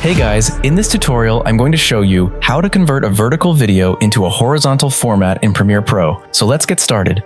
Hey guys, in this tutorial, I'm going to show you how to convert a vertical video into a horizontal format in Premiere Pro. So let's get started.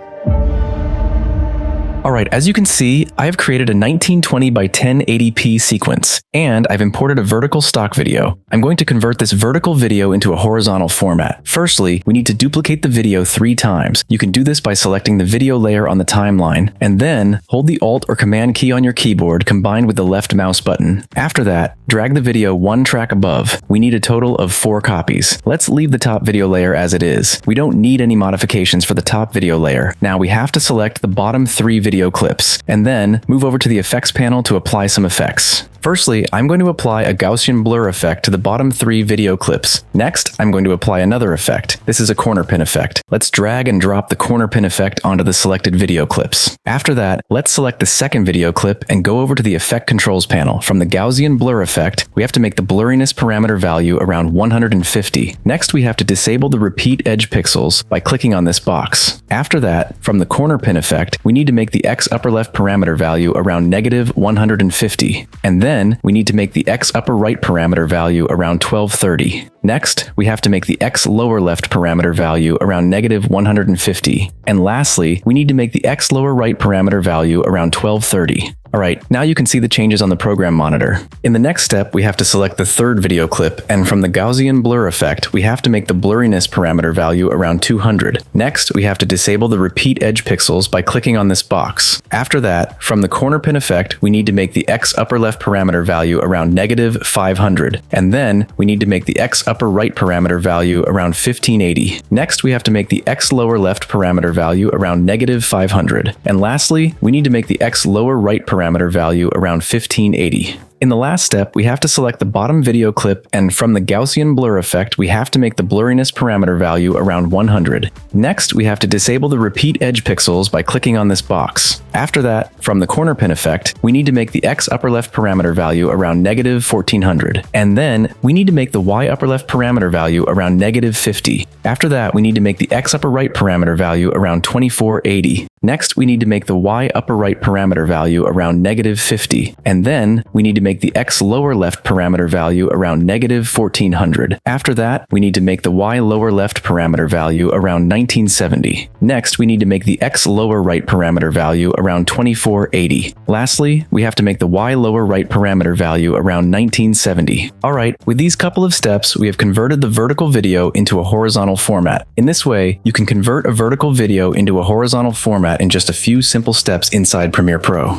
Alright, as you can see, I've created a 1920 by 1080p sequence, and I've imported a vertical stock video. I'm going to convert this vertical video into a horizontal format. Firstly, we need to duplicate the video 3 times. You can do this by selecting the video layer on the timeline, and then hold the Alt or Command key on your keyboard combined with the left mouse button. After that, drag the video 1 track above. We need a total of 4 copies. Let's leave the top video layer as it is. We don't need any modifications for the top video layer. Now we have to select the bottom 3 video clips, and then move over to the effects panel to apply some effects. Firstly, I'm going to apply a Gaussian blur effect to the bottom 3 video clips. Next, I'm going to apply another effect. This is a corner pin effect. Let's drag and drop the corner pin effect onto the selected video clips. After that, let's select the second video clip and go over to the Effect Controls panel. From the Gaussian blur effect, we have to make the blurriness parameter value around 150. Next, we have to disable the repeat edge pixels by clicking on this box. After that, from the corner pin effect, we need to make the X upper left parameter value around -150. And then we need to make the X upper right parameter value around 1230. Next, we have to make the X lower left parameter value around -150. And lastly, we need to make the X lower right parameter value around 1230. Alright, now you can see the changes on the program monitor. In the next step, we have to select the third video clip, and from the Gaussian blur effect, we have to make the blurriness parameter value around 200. Next, we have to disable the repeat edge pixels by clicking on this box. After that, from the corner pin effect, we need to make the X upper left parameter value around -500. And then, we need to make the X upper right parameter value around 1580. Next, we have to make the X lower left parameter value around -500. And lastly, we need to make the X lower right parameter value around 1580. In the last step, we have to select the bottom video clip, and from the Gaussian blur effect, we have to make the blurriness parameter value around 100. Next, we have to disable the repeat edge pixels by clicking on this box. After that, from the corner pin effect, we need to make the X upper left parameter value around -1400. And then, we need to make the Y upper left parameter value around -50. After that, we need to make the X upper right parameter value around 2480. Next, we need to make the Y upper right parameter value around -50. And then, we need to make the X lower left parameter value around -1400. After that, we need to make the Y lower left parameter value around 1970. Next, we need to make the X lower right parameter value around 2480. Lastly, we have to make the Y lower right parameter value around 1970. Alright, with these couple of steps, we have converted the vertical video into a horizontal format. In this way, you can convert a vertical video into a horizontal format in just a few simple steps inside Premiere Pro.